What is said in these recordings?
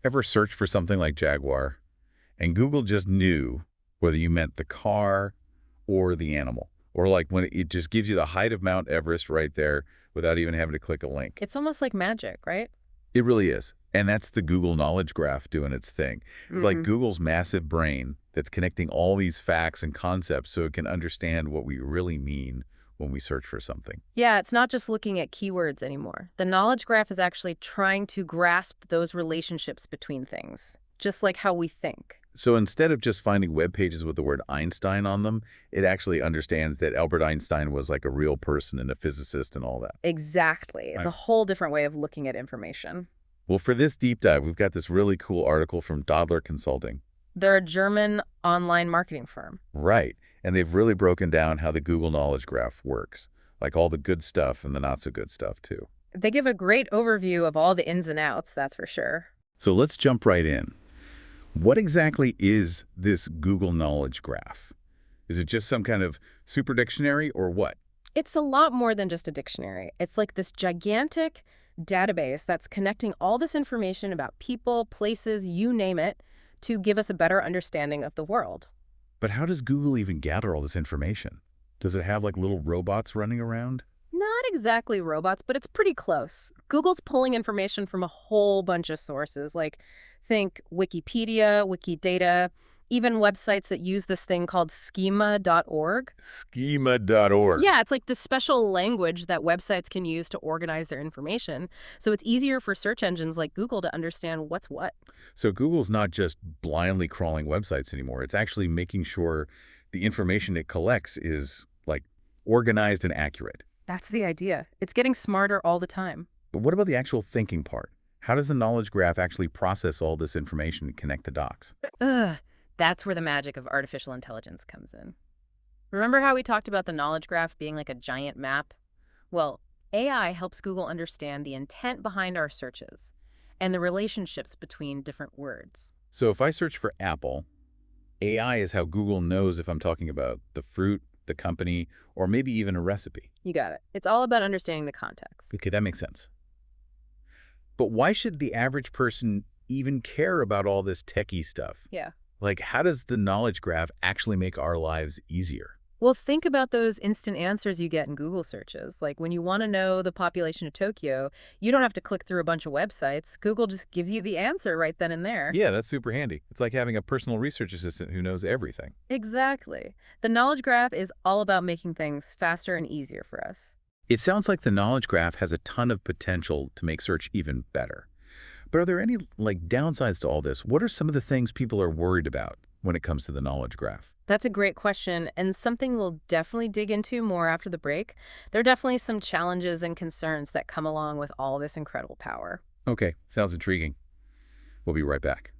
Ever search for something like Jaguar, and Google just knew whether you meant the car or the animal? Or like when it just gives you the height of Mount Everest right there without even having to click a link. It's almost like magic, right? It really is. And that's the Google Knowledge Graph doing its thing. It's like Google's massive brain that's connecting all these facts and concepts so it can understand what we really mean when we search for something. Yeah, it's not just looking at keywords anymore. The knowledge graph is actually trying to grasp those relationships between things, just like how we think. So instead of just finding web pages with the word Einstein on them, it actually understands that Albert Einstein was like a real person and a physicist and all that. Exactly. It's Right. a whole different way of looking at information. Well, for this deep dive, we've got this really cool article from Dodler Consulting. They're a German online marketing firm. Right. And they've really broken down how the Google Knowledge Graph works, like all the good stuff and the not so good stuff, too. They give a great overview of all the ins and outs, that's for sure. So let's jump right in. What exactly is this Google Knowledge Graph? Is it just some kind of super dictionary or what? It's a lot more than just a dictionary. It's like this gigantic database that's connecting all this information about people, places, you name it, to give us a better understanding of the world. But how does Google even gather all this information? Does it have like little robots running around? Not exactly robots, but it's pretty close. Google's pulling information from a whole bunch of sources, like think Wikipedia, Wikidata, even websites that use this thing called schema.org. Schema.org. Yeah, it's like the special language that websites can use to organize their information. So it's easier for search engines like Google to understand what's what. So Google's not just blindly crawling websites anymore. It's actually making sure the information it collects is like organized and accurate. That's the idea. It's getting smarter all the time. But what about the actual thinking part? How does the knowledge graph actually process all this information and connect the dots? Ugh, that's where the magic of artificial intelligence comes in. Remember how we talked about the knowledge graph being like a giant map? Well, AI helps Google understand the intent behind our searches and the relationships between different words. So if I search for Apple, AI is how Google knows if I'm talking about the fruit, the company, or maybe even a recipe. You got it. It's all about understanding the context. Okay, that makes sense. But why should the average person even care about all this techie stuff? Yeah. Like, how does the knowledge graph actually make our lives easier? Well, think about those instant answers you get in Google searches. Like when you want to know the population of Tokyo, you don't have to click through a bunch of websites. Google just gives you the answer right then and there. Yeah, that's super handy. It's like having a personal research assistant who knows everything. Exactly. The knowledge graph is all about making things faster and easier for us. It sounds like the knowledge graph has a ton of potential to make search even better. But are there any like downsides to all this? What are some of the things people are worried about when it comes to the knowledge graph? That's a great question, and something we'll definitely dig into more after the break. There are definitely some challenges and concerns that come along with all this incredible power. Okay, sounds intriguing. We'll be right back.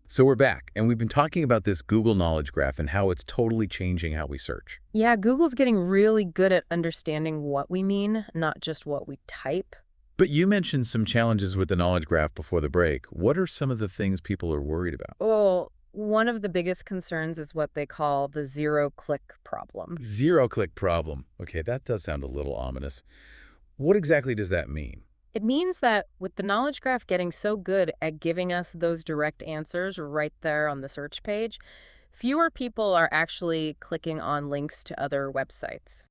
So we're back, and we've been talking about this Google Knowledge Graph and how it's totally changing how we search. Yeah, Google's getting really good at understanding what we mean, not just what we type. But you mentioned some challenges with the knowledge graph before the break. What are some of the things people are worried about? Oh, one of the biggest concerns is what they call the zero-click problem. Zero-click problem. Okay, that does sound a little ominous. What exactly does that mean? It means that with the knowledge graph getting so good at giving us those direct answers right there on the search page, fewer people are actually clicking on links to other websites.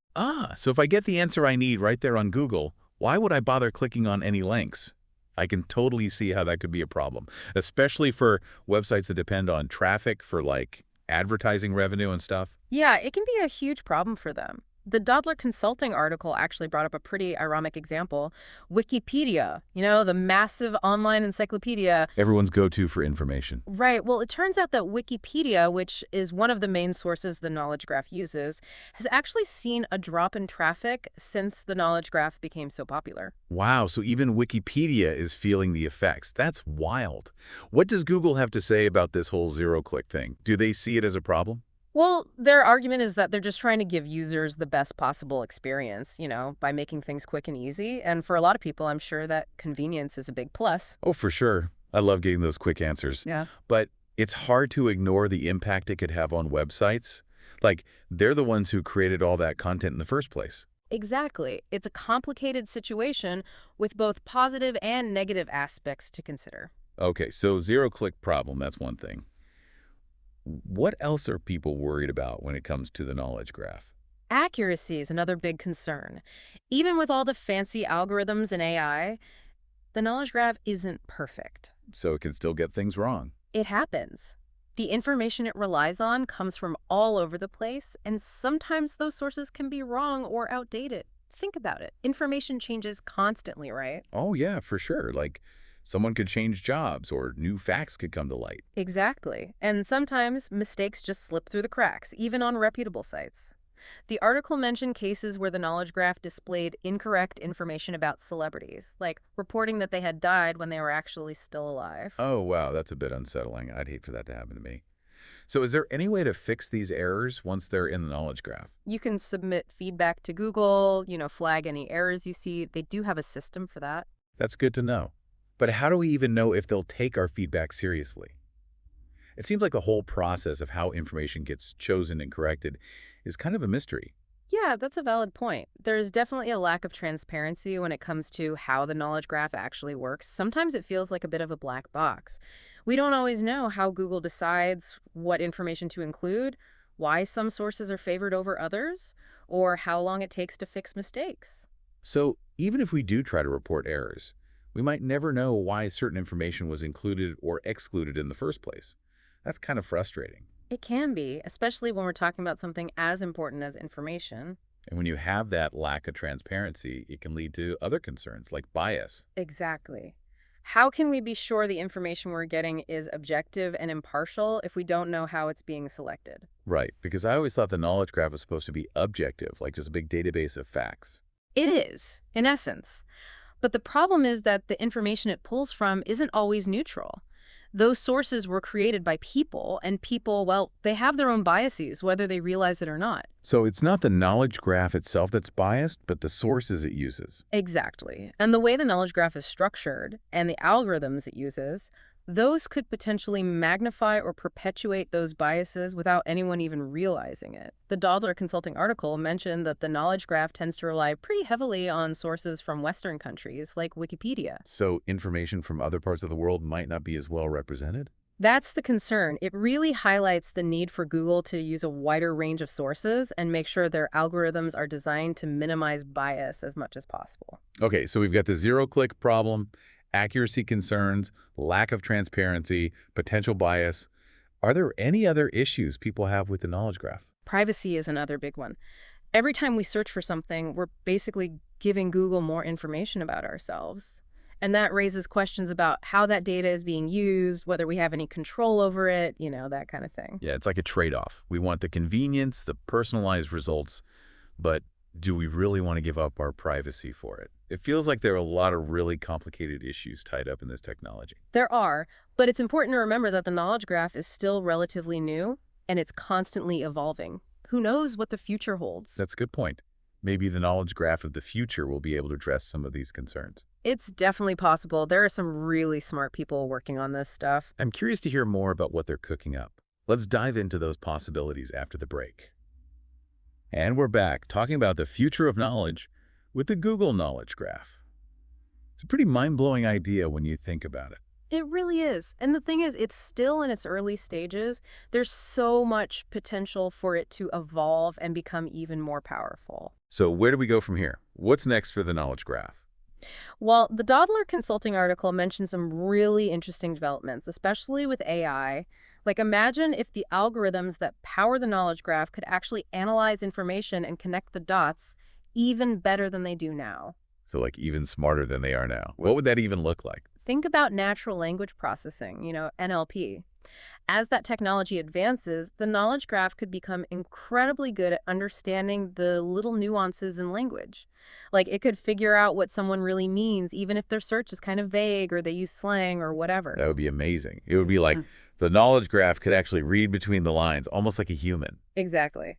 So if I get the answer I need right there on Google, why would I bother clicking on any links? I can totally see how that could be a problem, especially for websites that depend on traffic for like advertising revenue and stuff. Yeah, it can be a huge problem for them. The Dodler Consulting article actually brought up a pretty ironic example. Wikipedia, the massive online encyclopedia. Everyone's go-to for information. Right. Well, it turns out that Wikipedia, which is one of the main sources the knowledge graph uses, has actually seen a drop in traffic since the knowledge graph became so popular. Wow, so even Wikipedia is feeling the effects. That's wild. What does Google have to say about this whole zero-click thing? Do they see it as a problem? Well, their argument is that they're just trying to give users the best possible experience, by making things quick and easy. And for a lot of people, I'm sure that convenience is a big plus. Oh, for sure. I love getting those quick answers. Yeah. But it's hard to ignore the impact it could have on websites. Like, they're the ones who created all that content in the first place. Exactly. It's a complicated situation with both positive and negative aspects to consider. Okay, so zero-click problem, that's one thing. What else are people worried about when it comes to the knowledge graph? Accuracy is another big concern. Even with all the fancy algorithms and AI, the knowledge graph isn't perfect. So it can still get things wrong. It happens. The information it relies on comes from all over the place, and sometimes those sources can be wrong or outdated. Think about it. Information changes constantly, right? Oh, yeah, for sure. Like, someone could change jobs or new facts could come to light. Exactly. And sometimes mistakes just slip through the cracks, even on reputable sites. The article mentioned cases where the knowledge graph displayed incorrect information about celebrities, like reporting that they had died when they were actually still alive. Oh, wow, that's a bit unsettling. I'd hate for that to happen to me. So is there any way to fix these errors once they're in the knowledge graph? You can submit feedback to Google, flag any errors you see. They do have a system for that. That's good to know. But how do we even know if they'll take our feedback seriously? It seems like the whole process of how information gets chosen and corrected is kind of a mystery. Yeah, that's a valid point. There's definitely a lack of transparency when it comes to how the knowledge graph actually works. Sometimes it feels like a bit of a black box. We don't always know how Google decides what information to include, why some sources are favored over others, or how long it takes to fix mistakes. So even if we do try to report errors, we might never know why certain information was included or excluded in the first place. That's kind of frustrating. It can be, especially when we're talking about something as important as information. And when you have that lack of transparency, it can lead to other concerns like bias. Exactly. How can we be sure the information we're getting is objective and impartial if we don't know how it's being selected? Right, because I always thought the knowledge graph was supposed to be objective, like just a big database of facts. It is, in essence. But the problem is that the information it pulls from isn't always neutral. Those sources were created by people, and people, well, they have their own biases, whether they realize it or not. So it's not the knowledge graph itself that's biased, but the sources it uses. Exactly. And the way the knowledge graph is structured and the algorithms it uses, those could potentially magnify or perpetuate those biases without anyone even realizing it. The Dodler Consulting article mentioned that the knowledge graph tends to rely pretty heavily on sources from Western countries, like Wikipedia. So information from other parts of the world might not be as well represented? That's the concern. It really highlights the need for Google to use a wider range of sources and make sure their algorithms are designed to minimize bias as much as possible. Okay, so we've got the zero-click problem, accuracy concerns, lack of transparency, potential bias. Are there any other issues people have with the knowledge graph? Privacy is another big one. Every time we search for something, we're basically giving Google more information about ourselves. And that raises questions about how that data is being used, whether we have any control over it, that kind of thing. Yeah, it's like a trade-off. We want the convenience, the personalized results, but do we really want to give up our privacy for it? It feels like there are a lot of really complicated issues tied up in this technology. There are, but it's important to remember that the knowledge graph is still relatively new and it's constantly evolving. Who knows what the future holds? That's a good point. Maybe the knowledge graph of the future will be able to address some of these concerns. It's definitely possible. There are some really smart people working on this stuff. I'm curious to hear more about what they're cooking up. Let's dive into those possibilities after the break. And we're back talking about the future of knowledge with the Google Knowledge Graph. It's a pretty mind-blowing idea when you think about it. It really is. And the thing is, it's still in its early stages. There's so much potential for it to evolve and become even more powerful. So where do we go from here? What's next for the Knowledge Graph? Well, the Dodler Consulting article mentioned some really interesting developments, especially with AI. Like, imagine if the algorithms that power the knowledge graph could actually analyze information and connect the dots even better than they do now. So like even smarter than they are now. What would that even look like? Think about natural language processing, NLP. As that technology advances, the knowledge graph could become incredibly good at understanding the little nuances in language. Like, it could figure out what someone really means, even if their search is kind of vague or they use slang or whatever. That would be amazing. It would be like the knowledge graph could actually read between the lines, almost like a human. Exactly.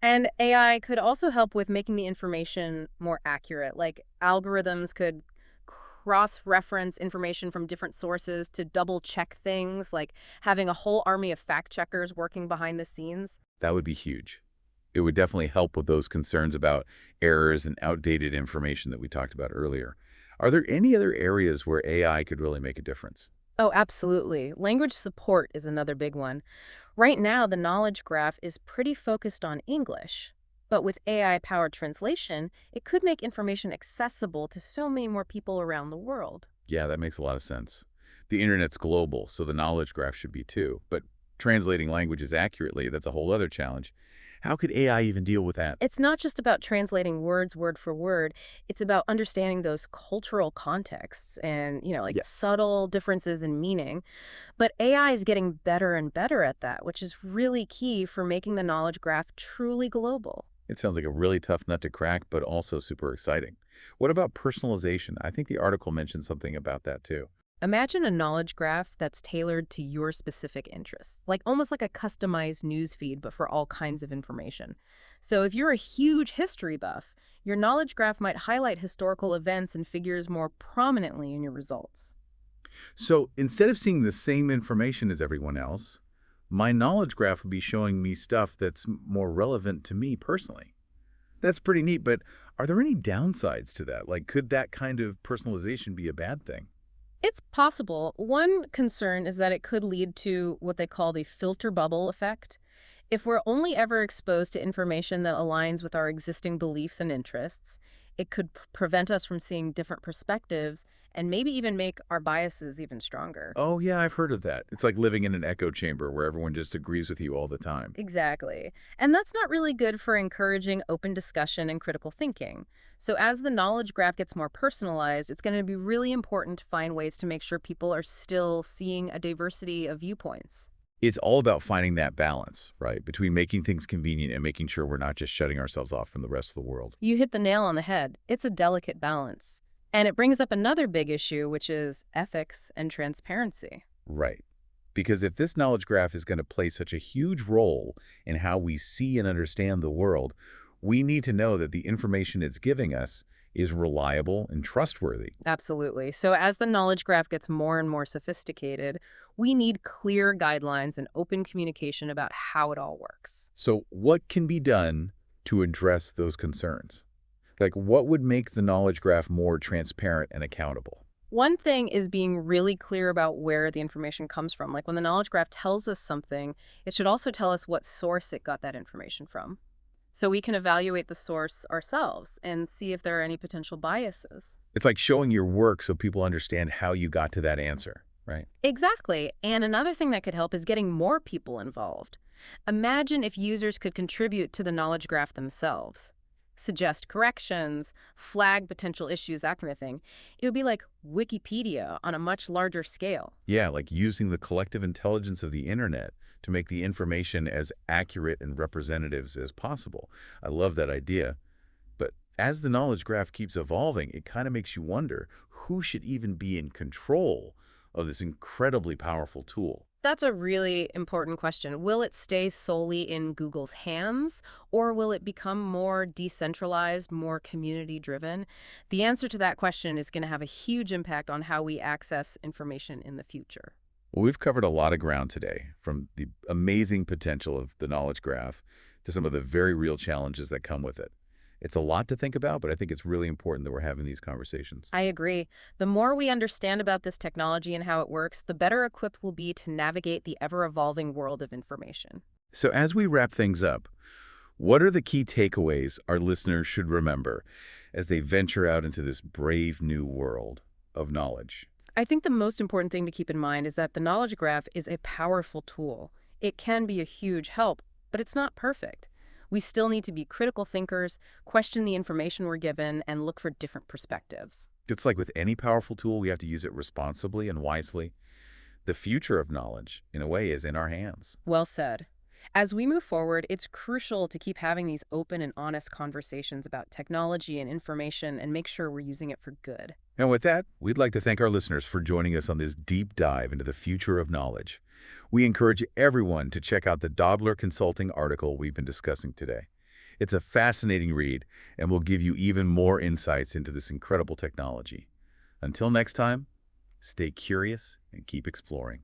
And AI could also help with making the information more accurate. Like, algorithms could cross-reference information from different sources to double-check things, like having a whole army of fact-checkers working behind the scenes. That would be huge. It would definitely help with those concerns about errors and outdated information that we talked about earlier. Are there any other areas where AI could really make a difference? Oh, absolutely. Language support is another big one. Right now, the knowledge graph is pretty focused on English. But with AI-powered translation, it could make information accessible to so many more people around the world. Yeah, that makes a lot of sense. The internet's global, so the knowledge graph should be too. But translating languages accurately, that's a whole other challenge. How could AI even deal with that? It's not just about translating words word for word. It's about understanding those cultural contexts and, like Yeah. subtle differences in meaning. But AI is getting better and better at that, which is really key for making the knowledge graph truly global. It sounds like a really tough nut to crack, but also super exciting. What about personalization? I think the article mentioned something about that too. Imagine a knowledge graph that's tailored to your specific interests, like almost like a customized news feed, but for all kinds of information. So if you're a huge history buff, your knowledge graph might highlight historical events and figures more prominently in your results. So instead of seeing the same information as everyone else, my knowledge graph would be showing me stuff that's more relevant to me personally. That's pretty neat, but are there any downsides to that? Like, could that kind of personalization be a bad thing? It's possible. One concern is that it could lead to what they call the filter bubble effect. If we're only ever exposed to information that aligns with our existing beliefs and interests, it could prevent us from seeing different perspectives and maybe even make our biases even stronger. Oh, yeah, I've heard of that. It's like living in an echo chamber where everyone just agrees with you all the time. Exactly. And that's not really good for encouraging open discussion and critical thinking. So as the knowledge graph gets more personalized, it's going to be really important to find ways to make sure people are still seeing a diversity of viewpoints. It's all about finding that balance, right, between making things convenient and making sure we're not just shutting ourselves off from the rest of the world. You hit the nail on the head. It's a delicate balance. And it brings up another big issue, which is ethics and transparency. Right. Because if this knowledge graph is going to play such a huge role in how we see and understand the world, we need to know that the information it's giving us is reliable and trustworthy. Absolutely. So as the knowledge graph gets more and more sophisticated, we need clear guidelines and open communication about how it all works. So what can be done to address those concerns? Like, what would make the knowledge graph more transparent and accountable? One thing is being really clear about where the information comes from. Like when the knowledge graph tells us something, it should also tell us what source it got that information from. So we can evaluate the source ourselves and see if there are any potential biases. It's like showing your work so people understand how you got to that answer, right? Exactly. And another thing that could help is getting more people involved. Imagine if users could contribute to the knowledge graph themselves, suggest corrections, flag potential issues, that kind of thing. It would be like Wikipedia on a much larger scale. Yeah, like using the collective intelligence of the internet to make the information as accurate and representatives as possible. I love that idea. But as the knowledge graph keeps evolving, it kind of makes you wonder who should even be in control of this incredibly powerful tool. That's a really important question. Will it stay solely in Google's hands, or will it become more decentralized, more community-driven? The answer to that question is going to have a huge impact on how we access information in the future. Well, we've covered a lot of ground today, from the amazing potential of the knowledge graph to some of the very real challenges that come with it. It's a lot to think about, but I think it's really important that we're having these conversations. I agree. The more we understand about this technology and how it works, the better equipped we'll be to navigate the ever-evolving world of information. So as we wrap things up, what are the key takeaways our listeners should remember as they venture out into this brave new world of knowledge? I think the most important thing to keep in mind is that the knowledge graph is a powerful tool. It can be a huge help, but it's not perfect. We still need to be critical thinkers, question the information we're given, and look for different perspectives. It's like with any powerful tool, we have to use it responsibly and wisely. The future of knowledge, in a way, is in our hands. Well said. As we move forward, it's crucial to keep having these open and honest conversations about technology and information and make sure we're using it for good. And with that, we'd like to thank our listeners for joining us on this deep dive into the future of knowledge. We encourage everyone to check out the Dodler Consulting article we've been discussing today. It's a fascinating read and will give you even more insights into this incredible technology. Until next time, stay curious and keep exploring.